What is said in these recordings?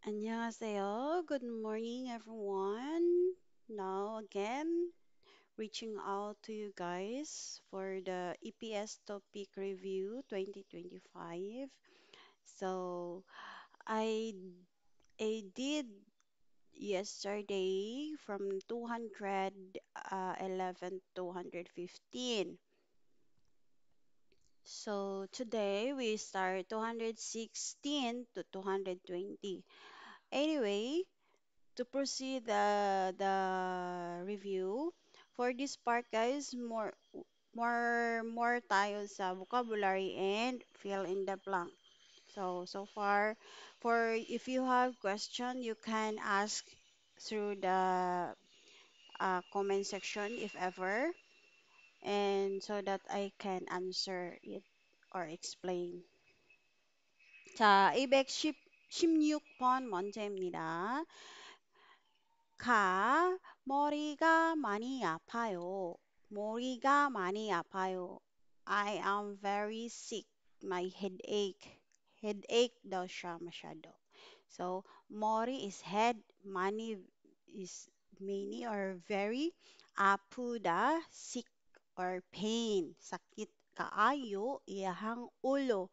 안녕하세요. Good morning, everyone. Now again, reaching out to you guys for the EPS topic review 2025. So I I did yesterday from 211 to 215. So today we start 216 to 220. Anyway, to proceed the review for this part guys more tayo sa vocabulary and fill in the blank. So far for if you have question you can ask through the comment section if ever, and so that I can answer it or explain. 자, 216번 문제입니다. 머리가 많이 아파요. 머리가 많이 아파요. I am very sick. My headache. Headache daw siya masyado. So, mori is head, mani is many or very, apuda, sick or pain. Sakit kaayo, iyahang ulo.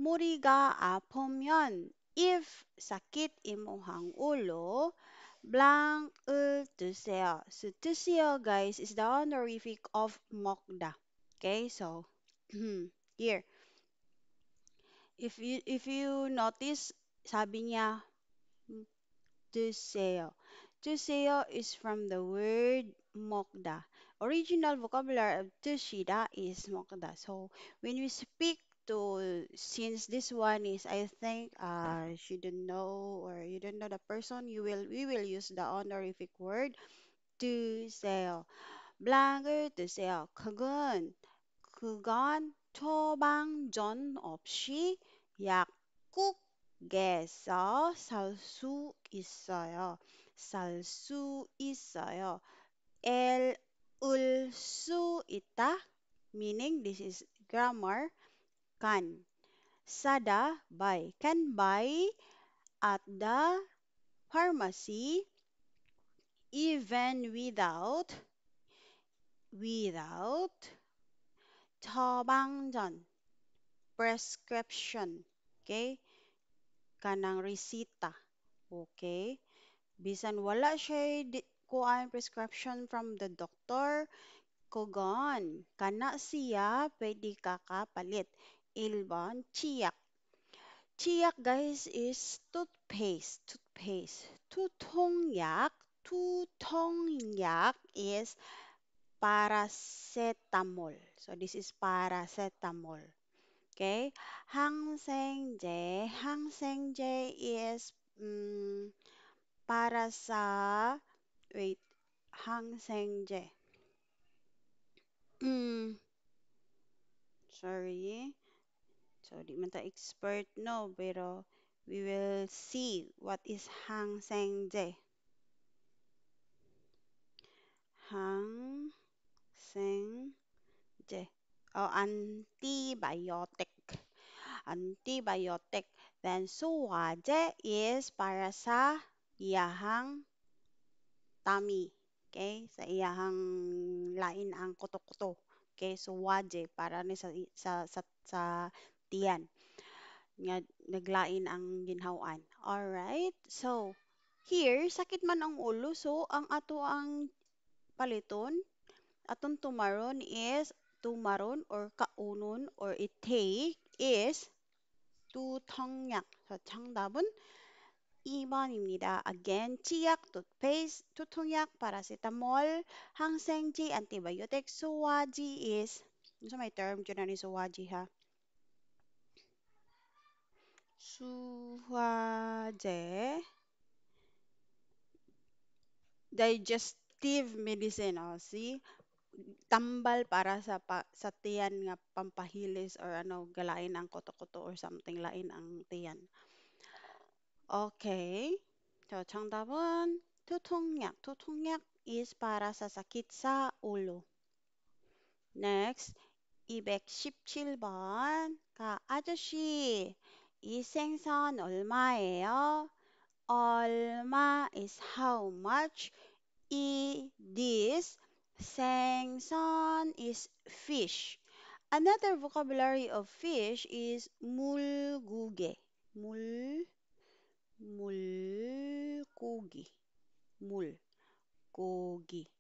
머리가 아프면 if sakit imuhang ulo, blank을 드세요. So 드세요, guys, is the honorific of 먹다. Okay, so here, if you notice, sabi niya 드세요. 드세요 is from the word 먹다. Original vocabulary of 드시다 is 먹다. So when we speak to, since this one is, I think, she don't know or you don't know the person, we will use the honorific word 드세요. 블랑을 드세요. 그건 처방전 없이 약국에서 살 수 있어요. 살 수 있어요. 을 수 있다, meaning this is grammar, can. Sada, buy. Can buy at the pharmacy even without 처방전, prescription. Okay? Kanang resita. Okay? Bisan wala siya kuan prescription from the doctor, kogon. Kana siya pwede kakapalit. Ilban, chiyak. Chiyak guys is toothpaste. Toothpaste. Tutongyak. Tutongyak is paracetamol. So this is paracetamol. Okay? 항생제. 항생제 is para sa, wait, 항생제. Mm, sorry. So, di man ta expert, no, pero we will see what is 항생제. 항생제. Oh, antibiotic. Antibiotic. Then, suwaje is para sa iyahang tummy. Okay? Sa iyahang lain ang kuto-kuto. Okay? So, waje para ni sa tiyan. Nga naglain ang ginhawan. Alright? So, here, sakit man ang ulo. So, ang ato ang paliton, atong tumaron or kaunon or itake is tutongyak. So, 정답은 2번입니다. Again, 치약, toothpaste, tutongyak, paracetamol, 항생제, antibiotic, suwaji is, ano sa may term dyan na ni suwaji ha? 수화제, digestive medicine. Oh, see? Tambal para sa tiyan nga pampahilis or ano, galain ang koto-koto or something, lain ang tiyan. Okay. So, 정답은 투통약. 투통약 is para sa sakit sa ulo. Next, 217번. 아저씨, 이 생선 얼마예요? 얼마 is how much. This. 생선 is fish. Another vocabulary of fish is 물고기. 물, 물고기. 물고기.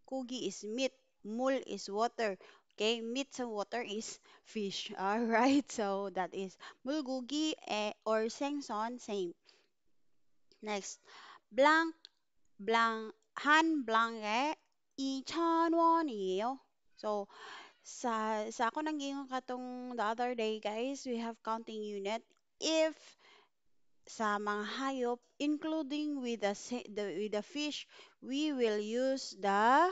고기 is meat. 물 is water. Okay, meat and water is fish. All right, so that is 물고기 or 생선, same. Next, blank, blank, 한 blank에 2,000원이에요. So, sa ako nang gingon katong the other day, guys, we have counting unit. If sa mga hayop, including with with the fish, we will use the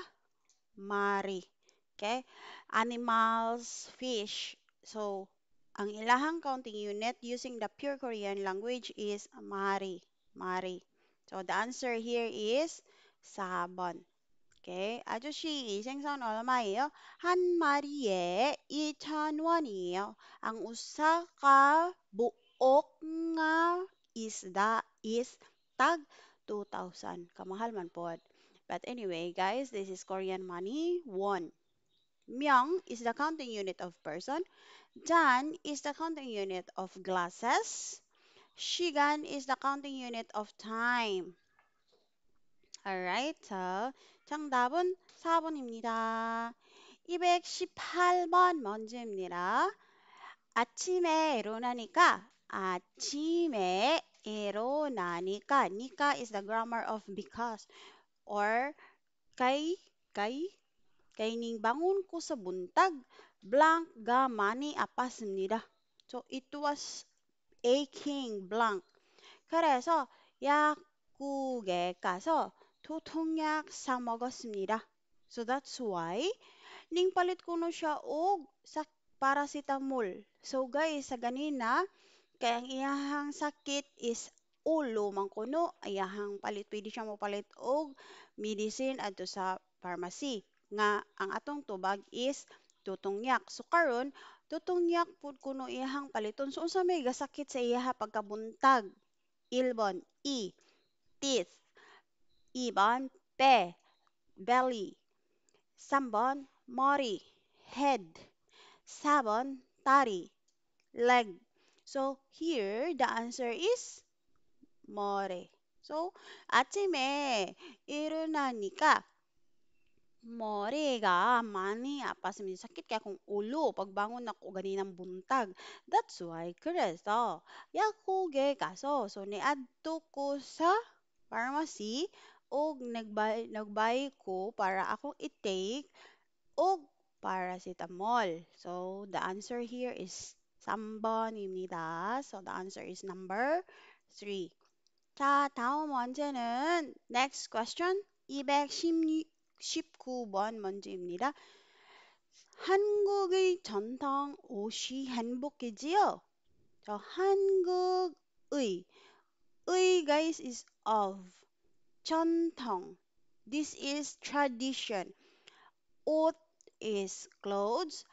mari. Okay? Animals, fish. So, ang ilahang counting unit using the pure Korean language is mari. Mari. So, the answer here is 4번. Okay. 아저씨, 이 생선 얼마예요? 한 마리에 2,000원이에요. Ang usa ka buok nga isda is tag 2,000. Kamahal man pod. But anyway, guys, this is Korean money. 1. Myung is the counting unit of person. Jan is the counting unit of glasses. Shigan is the counting unit of time. Alright, so 정답은 4번입니다. 218번 먼지입니다. 아침에 일어나니까, 아침에 일어나니까, 니까 is the grammar of because or kay, kay, kay ning bangon ko sa buntag, blank gamani apas입니다. So it was aching blank. 그래서 약국에 가서 두통약 사 먹었습니다. So that's why ning palit ko no siya og sa paracetamol. So guys, sa ganina kay ang iyahang sakit is ulo man kuno, iyahang palit pwede siya mo palit og medicine adto sa pharmacy nga ang atong tubag is tutongyak. So karon tutongyak pud kuno iyahang paliton. So unsa may gasakit sa iyaha pagkabuntag? 1번 teeth. 2번 belly. 3번 머리, head. 4번 다리, leg. So here the answer is more. So 아침에 일어나니까 머리가 많이 아팠습니다. sakit kaya akong ulo pagbangon ako ganinang buntag. That's why 그래서 약국에 가서 so niadto ko sa pharmacy og nagbay ko para akong i-take og paracetamol. So the answer here is 3번입니다. So the answer is number 3. 자, 다음 문제는 next question 219번 문제입니다. 한국의 전통 옷이 한복이지요? 저 한국의 의 guys is of 전통. This is tradition. 옷 is clothes.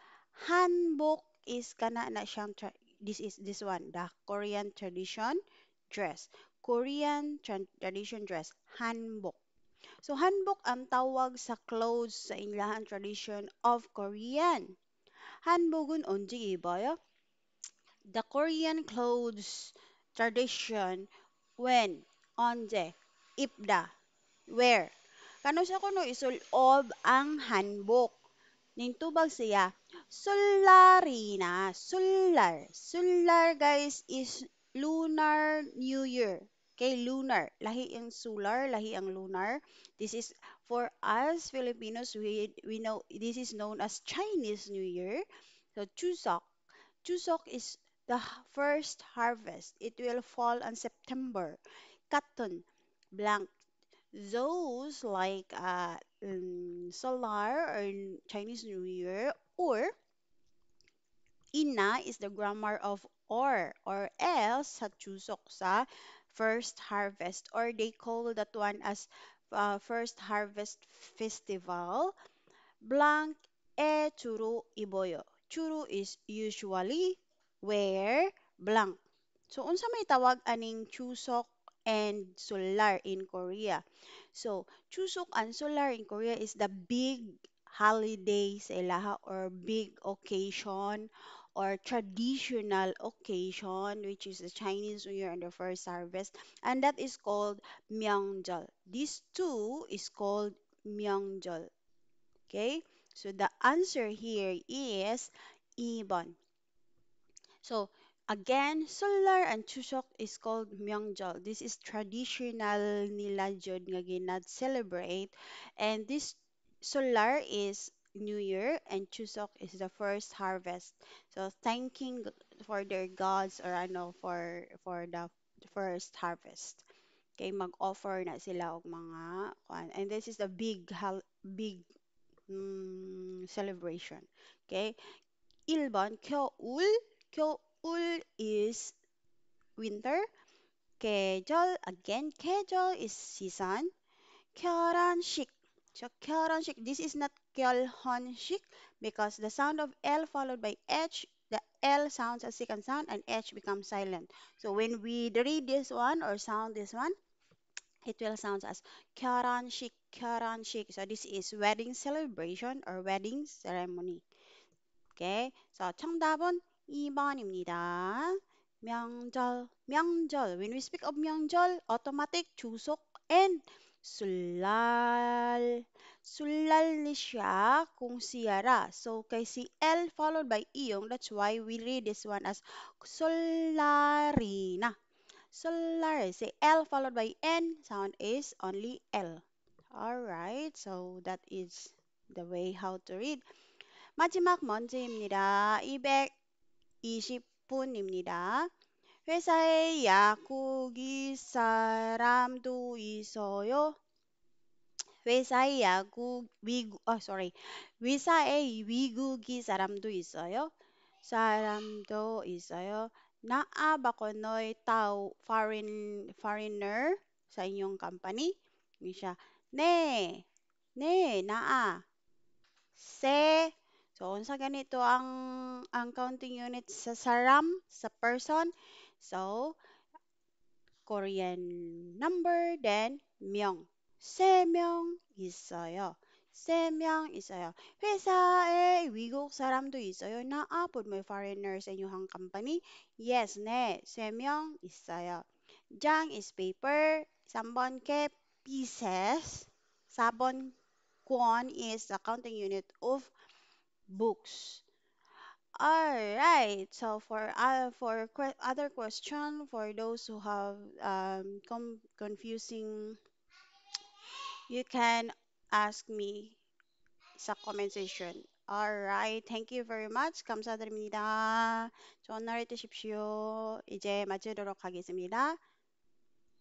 Hanbok is kana na siyang this one the Korean tradition dress. Korean tradition dress hanbok. So hanbok ang tawag sa clothes sa ilahan tradition of Korean. Hanbok은 언제 입어요? The Korean clothes tradition when 언제 입다 where kano siya kuno isulob ang hanbok ning tubag siya Sularina. Sular guys is Lunar New Year. Okay, lunar. Lahi ang solar, lahi ang lunar. This is for us Filipinos, we know this is known as Chinese New Year. So Chuseok. Chuseok is the first harvest. It will fall on September. Cotton, blank. Those like solar or Chinese New Year or ina is the grammar of or else sa chusok sa first harvest or they call that one as first harvest festival. Blank churu iboyo. Churu is usually where blank. So unsa may tawag aning chusok and Solar in Korea. So, Chuseok and Solar in Korea is the big holiday sa ilaha or big occasion or traditional occasion which is the Chinese New Year and the first harvest, and that is called Myeongjol. These two is called Myeongjol. Okay? So the answer here is Ibon. So again, Solar and Chuseok is called Myeongjol. This is traditional nila jud nga celebrate, and this Solar is New Year and Chuseok is the first harvest. So thanking for their gods or ano for the first harvest. Okay, mag-offer na sila og mga kuan. And this is the big celebration. Okay, 1번 겨울. 겨울 is winter. 계절, again, 계절 is season. 결혼식. So 결혼식, this is not 결혼식 because the sound of L followed by H, the L sounds a second sound and H becomes silent. So when we read this one or sound this one, it will sound as 결혼식, 결혼식. So this is wedding celebration or wedding ceremony. Okay, so 정답은 2번입니다. 명절, 명절. When we speak of 명절, automatic chuseok and sulal. Sulal ni siya kung siyara. So, kay si L followed by iyong, that's why we read this one as solarina. Solar. Si L followed by N, sound is only L. Alright, so that is the way how to read. 마지막 문제입니다. 220분입니다. 회사에 야구기 사람도 있어요. sorry. 회사에 미국이 사람도 있어요. 사람도 있어요. Naa ba konoy tao foreigner sa inyong company? Yun siya. Ne, ne, naa. Se. So, unsa ganito ang counting unit sa saram, sa person. So, Korean number, then 명. 세 명 있어요. 세 명 있어요. 회사에 외국 사람도 있어요. 나아pod may foreigners sa inyong company? Yes, ne. 세 명 있어요. 장 is paper. 3번 ke pieces. 4번 kwon is the counting unit of books. All right. So for other question for those who have confusing, you can ask me sa comment section. All right. Thank you very much. 감사드립니다. 좋은 날 되십시오. 이제 마치도록 하겠습니다.